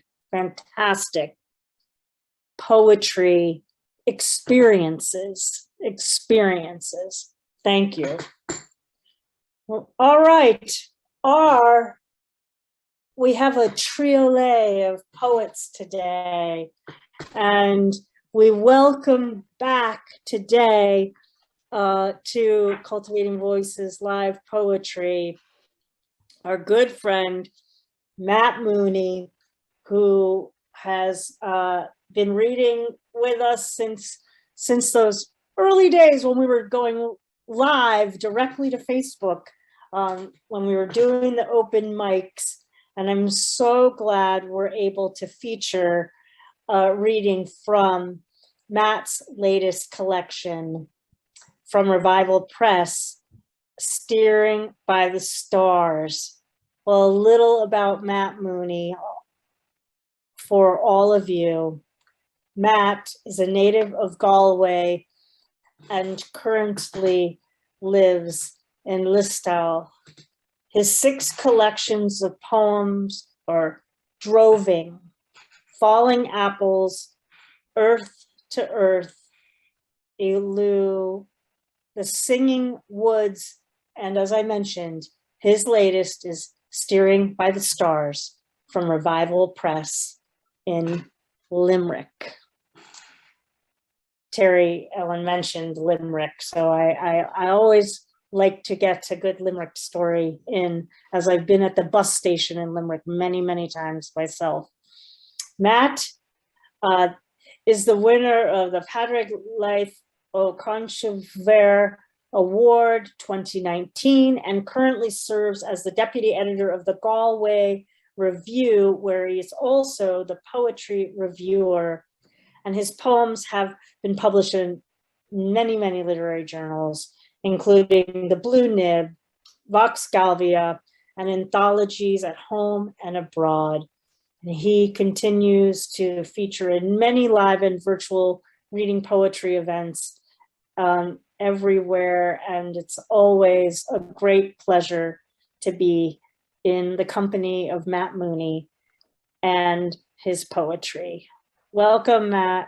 poetry experiences. Thank you. Well, all right. We have a triolet of poets today, and we welcome back today to Cultivating Voices Live Poetry, our good friend, Matt Mooney, who has been reading with us since those early days when we were going live directly to Facebook, when we were doing the open mics. And I'm so glad we're able to feature reading from Matt's latest collection from Revival Press, Steering by the Stars. Well, a little about Matt Mooney for all of you. Matt is a native of Galway and currently lives in Listowel. His 6 collections of poems are Droving, falling apples, earth to earth, Elu, the singing woods, and as I mentioned, his latest is Steering by the Stars from Revival Press in Limerick. Teri Ellen mentioned Limerick, so I always like to get a good Limerick story in, as I've been at the bus station in Limerick many times myself. Matt is the winner of the Padraig Leith O'Conchover Award 2019 and currently serves as the deputy editor of the Galway Review, where he is also the poetry reviewer. And his poems have been published in many literary journals, including the Blue Nib, Vox Galvia, and anthologies at home and abroad. And he continues to feature in many live and virtual reading poetry events everywhere. And it's always a great pleasure to be in the company of Matt Mooney and his poetry. Welcome, Matt.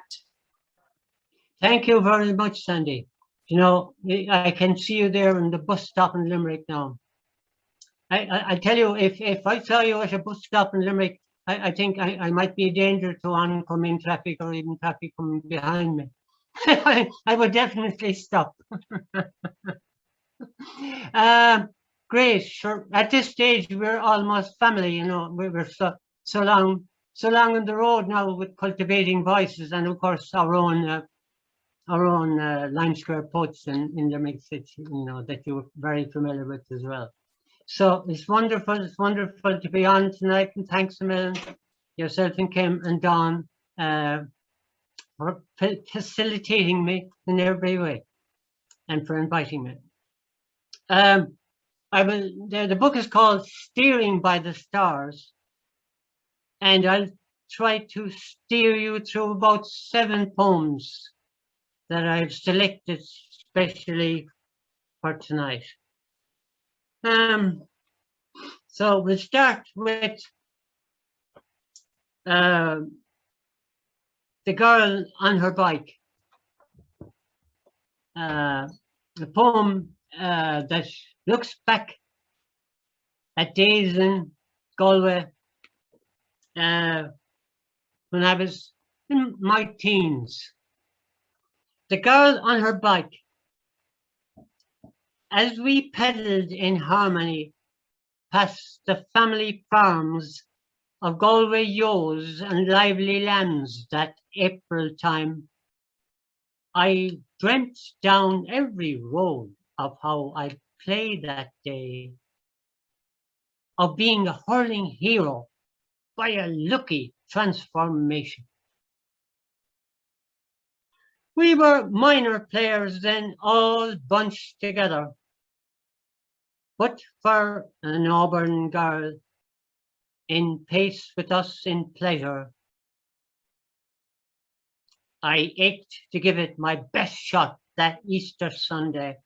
Thank you very much, Sandy. You know, I can see you there in the bus stop in Limerick now. I tell you, if I saw you at a bus stop in Limerick, I think I might be a danger to oncoming traffic or even traffic coming behind me. I would definitely stop. Great, sure. At this stage, we're almost family, you know. We're so long on the road now with Cultivating Voices, and of course our own Lime Square poets in Limerick City, you know, that you're very familiar with as well. So it's wonderful to be on tonight, and thanks a million, yourself and Kim and Dawn, for facilitating me in every way and for inviting me. The book is called Steering by the Stars, and I'll try to steer you through about 7 poems that I've selected specially for tonight. So we'll start with The Girl on Her Bike, a poem that looks back at days in Galway when I was in my teens. The Girl on Her Bike. As we pedalled in harmony past the family farms of Galway ewes and lively lambs that April time, I dreamt down every road of how I'd play that day, of being a hurling hero by a lucky transformation. We were minor players then, all bunched together, but for an Auburn girl in pace with us in pleasure, I ached to give it my best shot that Easter Sunday,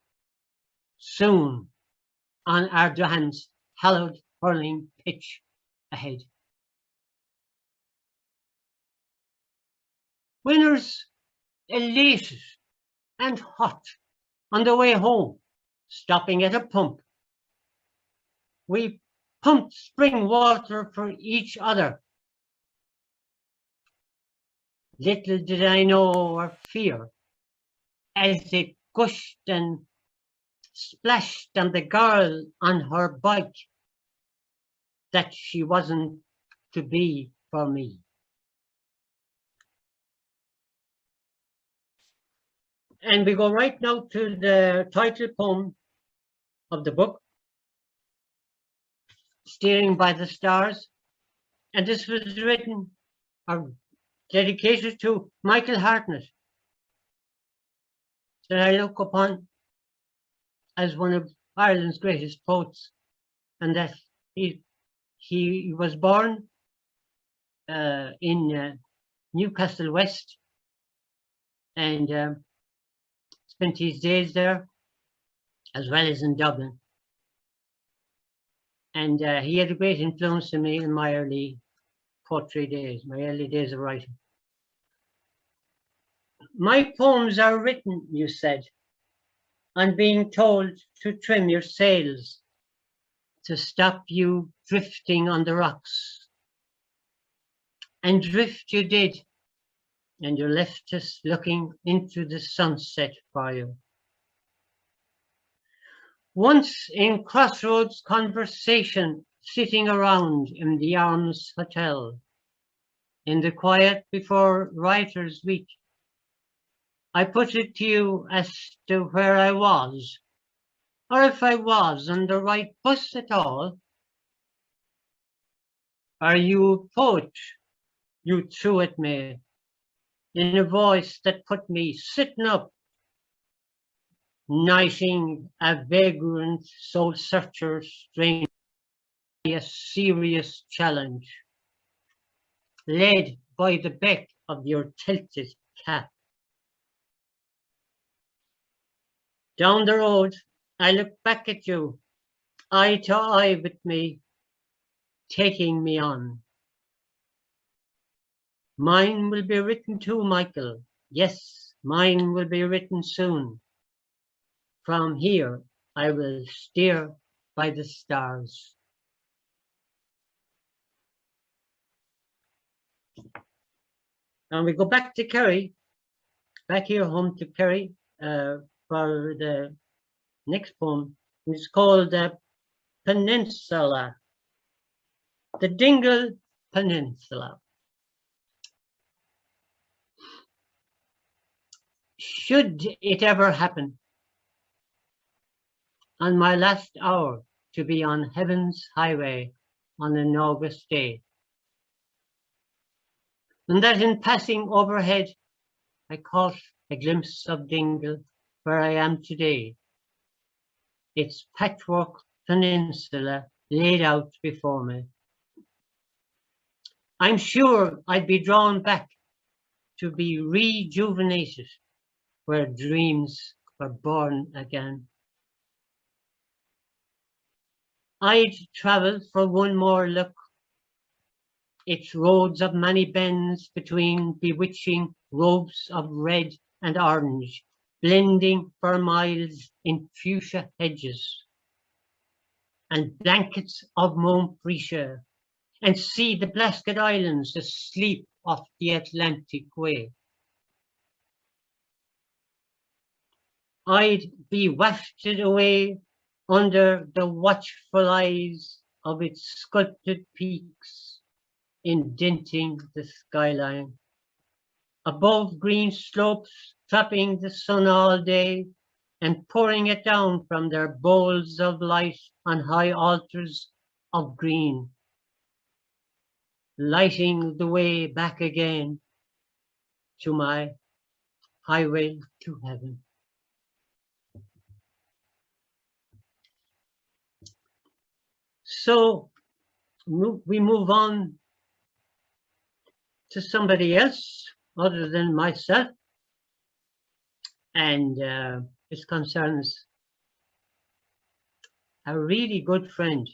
soon on Ardahan's hallowed hurling pitch ahead. Winners elated and hot on the way home, stopping at a pump. We pumped spring water for each other. Little did I know or fear as it gushed and splashed on the girl on her bike that she wasn't to be for me. And we go right now to the title poem of the book, Steering by the Stars. And this was written or dedicated to Michael Hartnett, that I look upon as one of Ireland's greatest poets, and that he was born in Newcastle West, and spent his days there, as well as in Dublin. And he had a great influence on me in my early poetry days, my early days of writing. My poems are written, you said, on being told to trim your sails, to stop you drifting on the rocks. And drift you did, and you left us looking into the sunset for you. Once in crossroads conversation, sitting around in the Arms Hotel, in the quiet before Writers' Week, I put it to you as to where I was, or if I was on the right bus at all. Are you a poet? You threw at me, in a voice that put me sitting up, knighting a vagrant soul searcher stranger, a serious challenge, led by the beck of your tilted cap. Down the road, I look back at you, eye to eye with me, taking me on. Mine will be written too, Michael. Yes, mine will be written soon. From here, I will steer by the stars. And we go back to Kerry, back here home to Kerry, for the next poem. It's called Peninsula, the Dingle Peninsula. Should it ever happen on my last hour to be on heaven's highway on an August day, and that in passing overhead I caught a glimpse of Dingle where I am today, its patchwork peninsula laid out before me, I'm sure I'd be drawn back to be rejuvenated where dreams were born again. I'd travel for one more look, its roads of many bends between bewitching ropes of red and orange, blending for miles in fuchsia hedges and blankets of Montfriche, and see the blasted islands asleep off the Atlantic way. I'd be wafted away under the watchful eyes of its sculpted peaks, indenting the skyline. Above green slopes, trapping the sun all day and pouring it down from their bowls of light on high altars of green, lighting the way back again to my highway to heaven. So we move on to somebody else other than myself, and it concerns a really good friend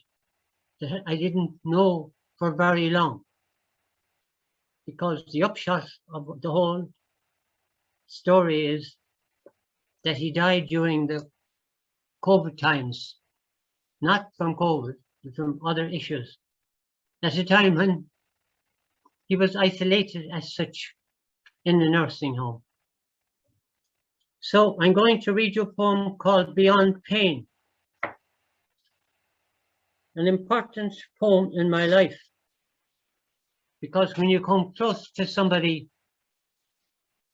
that I didn't know for very long, because the upshot of the whole story is that he died during the COVID times, not from COVID, but from other issues, at a time when he was isolated as such in the nursing home. So I'm going to read you a poem called Beyond Pain, an important poem in my life, because when you come close to somebody,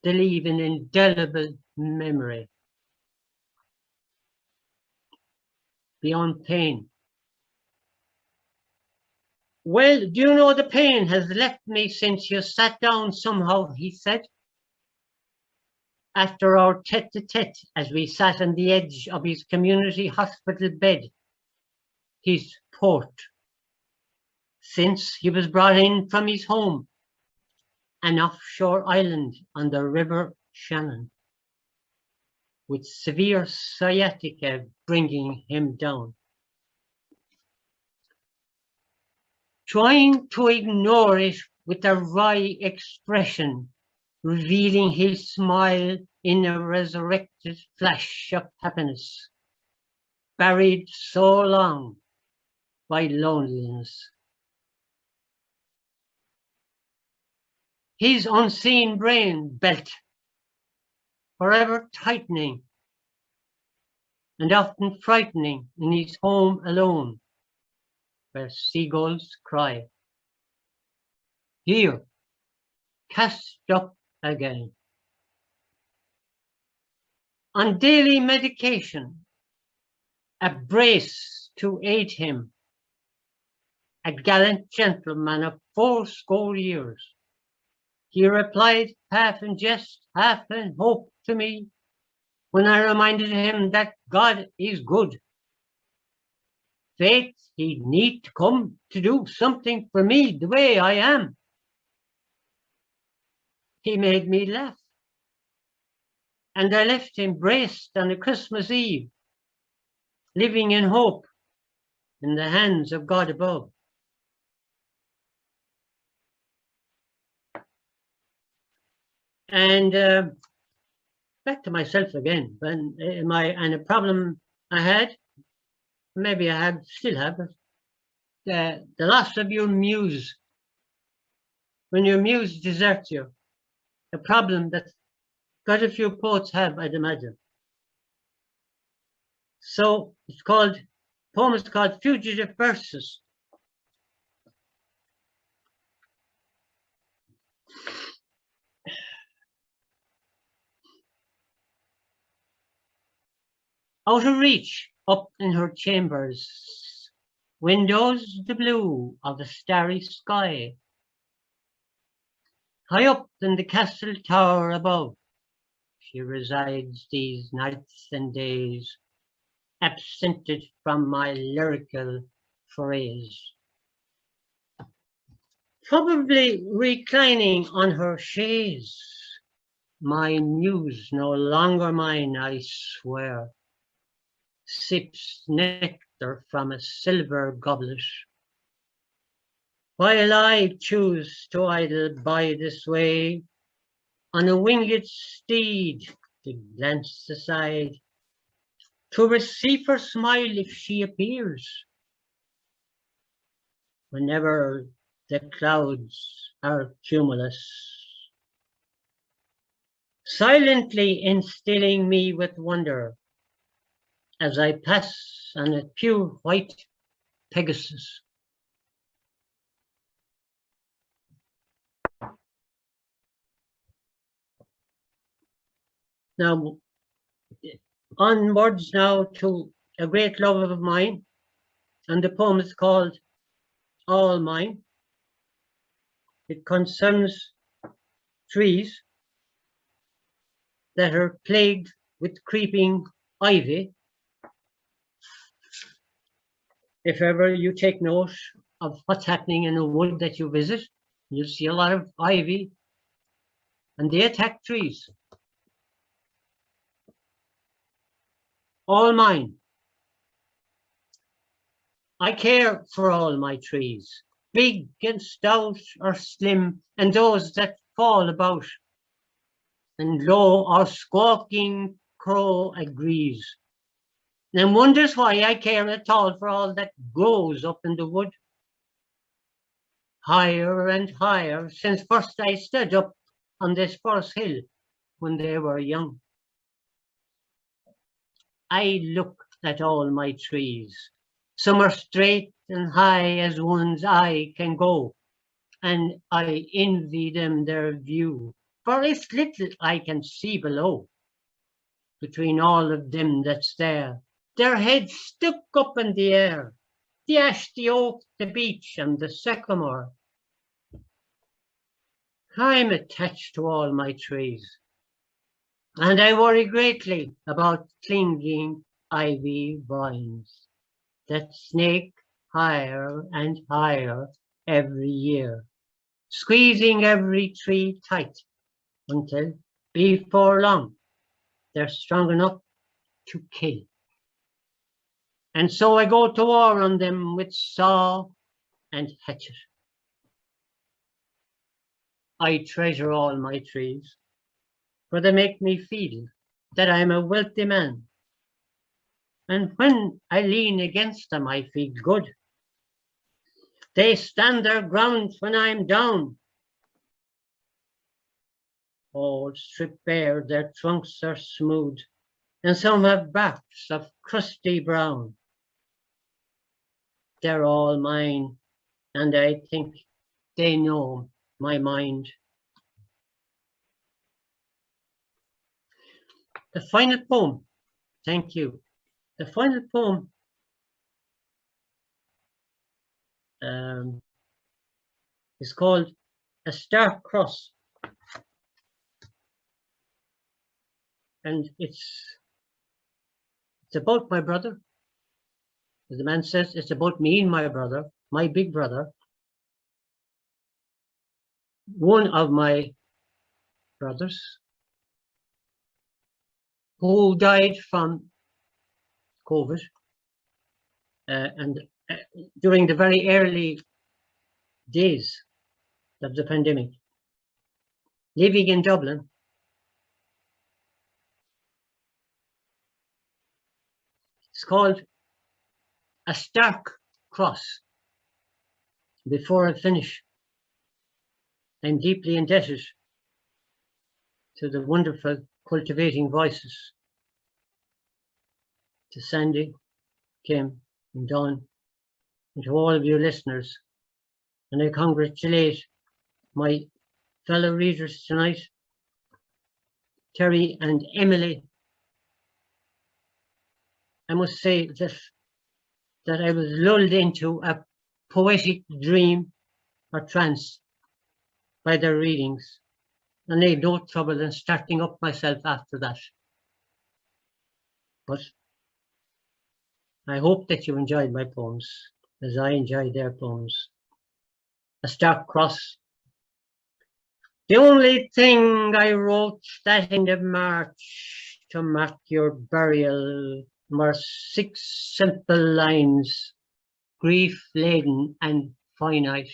they leave an indelible memory. Beyond Pain. Well, do you know the pain has left me since you sat down somehow, he said, after our tete-a-tete as we sat on the edge of his community hospital bed, his port, since he was brought in from his home, an offshore island on the River Shannon, with severe sciatica bringing him down. trying to ignore it with a wry expression, revealing his smile in a resurrected flash of happiness, buried so long by loneliness. His unseen brain belt, forever tightening and often frightening in his home alone, where seagulls cry. Here, cast up again. On daily medication, a brace to aid him, a gallant gentleman of 80 years. He replied half in jest, half in hope to me, when I reminded him that God is good. Faith, he'd need to come to do something for me the way I am. He made me laugh, and I left him braced on a Christmas Eve, living in hope in the hands of God above. And back to myself again, and a problem I had, maybe I still have, the loss of your muse. When your muse deserts you, a problem that quite a few poets have, I'd imagine. So it's called, poem is called Fugitive Verses. Out of reach, up in her chambers, windows the blue of the starry sky. High up in the castle tower above, she resides these nights and days, absented from my lyrical phrase. Probably reclining on her chaise, my muse no longer mine, I swear, sips nectar from a silver goblet, while I choose to idle by this way on a winged steed to glance aside, to receive her smile if she appears, whenever the clouds are cumulus, silently instilling me with wonder as I pass on a pure white Pegasus. Now, onwards now to a great love of mine, and the poem is called All Mine. It concerns trees that are plagued with creeping ivy. If ever you take note of what's happening in a wood that you visit, you'll see a lot of ivy, and they attack trees. All mine. I care for all my trees, big and stout or slim, and those that fall about, and low or squawking crow agrees, and wonders why I care at all for all that grows up in the wood. Higher and higher since first I stood up on this first hill when they were young. I look at all my trees. Some are straight and high as one's eye can go, and I envy them their view, for it's little I can see below. Between all of them that's there, their heads stuck up in the air, the ash, the oak, the beech, and the sycamore. I'm attached to all my trees, and I worry greatly about clinging ivy vines that snake higher and higher every year, squeezing every tree tight until before long they're strong enough to kill. And so I go to war on them with saw and hatchet. I treasure all my trees, for they make me feel that I am a wealthy man. And when I lean against them, I feel good. They stand their ground when I'm down. All stripped bare, their trunks are smooth, and some have backs of crusty brown. They're all mine, and I think they know my mind. The final poem, thank you. The final poem is called A Stark Cross. And it's about my brother. As the man says, it's about me and my brother, my big brother. One of my brothers who died from COVID and during the very early days of the pandemic, living in Dublin. It's called A Stark Cross. Before I finish, I'm deeply indebted to the wonderful Cultivating Voices, to Sandy, Kim, and Dawn, and to all of you listeners. And I congratulate my fellow readers tonight, Teri and Emily. I must say that I was lulled into a poetic dream or trance by their readings, and I had no trouble in starting up myself after that. But I hope that you enjoyed my poems as I enjoyed their poems. A Stark Cross. The only thing I wrote that end of March to mark your burial were 6 simple lines, grief-laden and finite.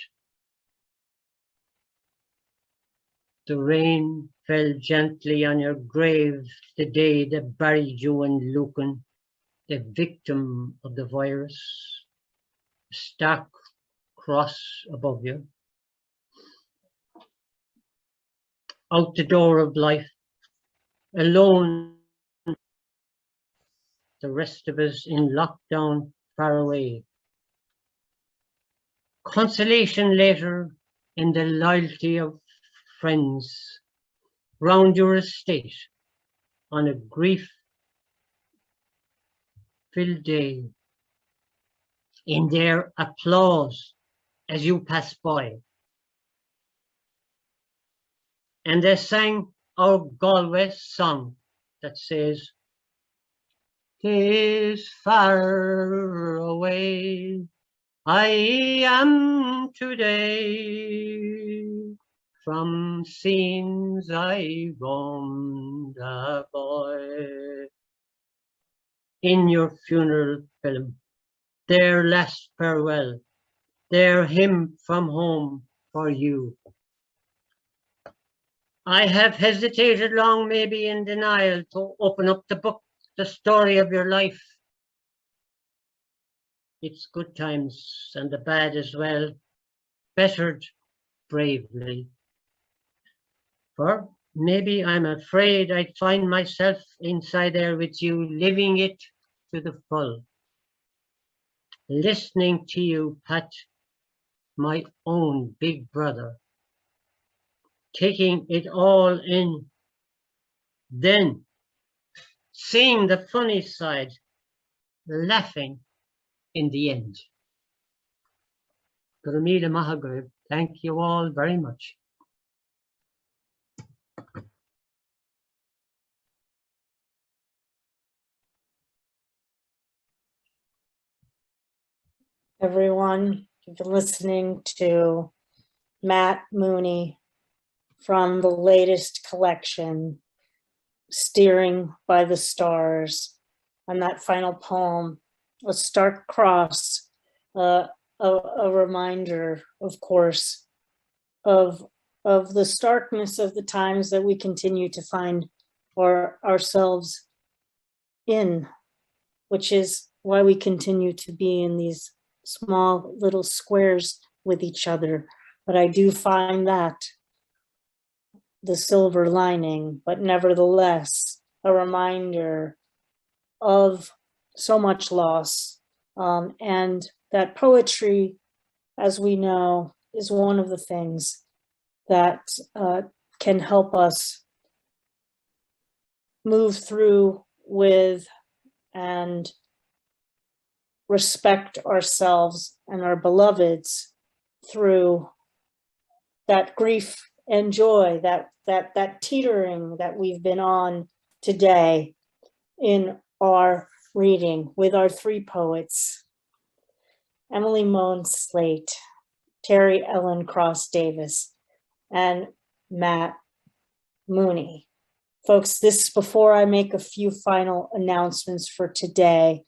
The rain fell gently on your grave the day they buried you in Lucan, the victim of the virus. A stark cross above you. Out the door of life, alone, the rest of us in lockdown far away. Consolation later in the loyalty of friends round your estate on a grief-filled day, in their applause as you pass by. And they sang our Galway song that says, "'Tis far away I am today, from scenes I roamed a boy." In your funeral film, their last farewell, their hymn from home for you. I have hesitated long, maybe in denial, to open up the book, the story of your life. Its good times and the bad as well, bettered bravely. For maybe I'm afraid I'd find myself inside there with you, living it to the full. Listening to you, Pat, my own big brother, taking it all in, then seeing the funny side, laughing in the end. Gurmila Mahagrib, thank you all very much. Everyone, you've been listening to Matt Mooney from the latest collection, Steering by the Stars, and that final poem, A Stark Cross, a reminder, of course, of the starkness of the times that we continue to find ourselves in, which is why we continue to be in these small little squares with each other. But I do find that the silver lining, but nevertheless, a reminder of so much loss, and that poetry, as we know, is one of the things that can help us move through with and respect ourselves and our beloveds through that grief and joy, that teetering that we've been on today in our reading with our three poets, Emily Mohn-Slate, Teri Cross Davis, and Matt Mooney. Folks, this is before I make a few final announcements for today.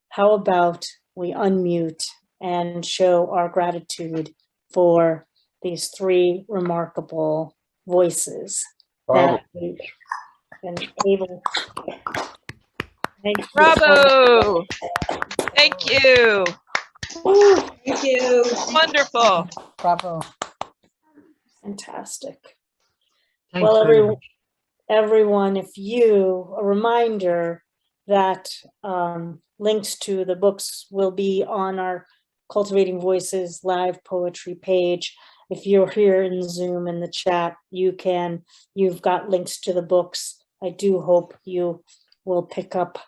How about we unmute and show our gratitude for these three remarkable voices that we've been able to. Thank you. Bravo! Thank you. Woo, Thank you. Wonderful. Bravo. fantastic. Thanks Well, very much. everyone, a reminder that links to the books will be on our Cultivating Voices live poetry page. If you're here in Zoom in the chat, you've got links to the books. I do hope you will pick up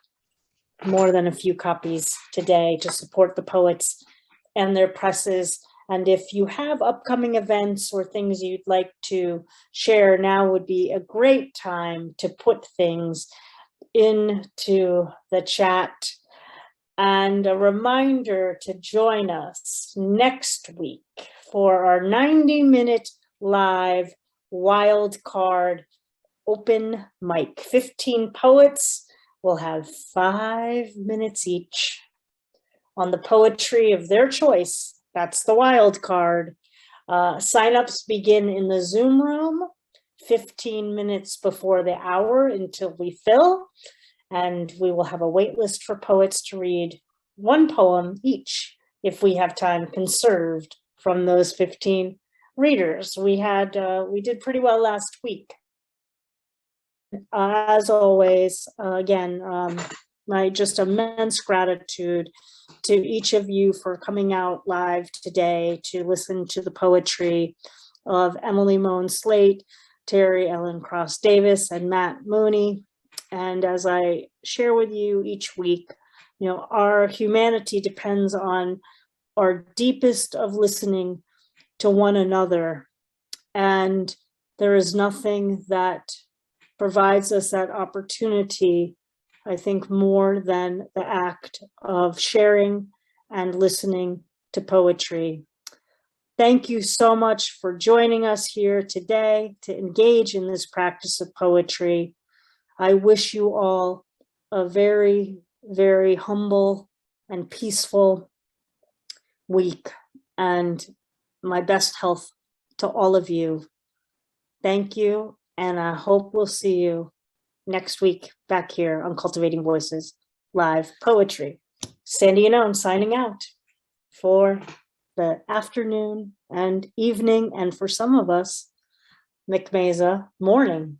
more than a few copies today to support the poets and their presses. And if you have upcoming events or things you'd like to share, now would be a great time to put things into the chat. And a reminder to join us next week for our 90-minute live wild card open mic. 15 poets will have 5 minutes each on the poetry of their choice. That's the wild card. Signups begin in the Zoom room 15 minutes before the hour until we fill. And we will have a wait list for poets to read one poem each, if we have time conserved from those 15 readers. We did pretty well last week. As always, again, my just immense gratitude to each of you for coming out live today to listen to the poetry of Emily Mohn-Slate, Teri Cross Davis, and Matt Mooney. And as I share with you each week, our humanity depends on our deepest of listening to one another. And there is nothing that provides us that opportunity, I think, more than the act of sharing and listening to poetry. Thank you so much for joining us here today to engage in this practice of poetry. I wish you all a very, very humble and peaceful week, and my best health to all of you. Thank you, and I hope we'll see you next week back here on Cultivating Voices Live Poetry. Sandy Yannone signing out for the afternoon and evening, and for some of us, McMesa morning.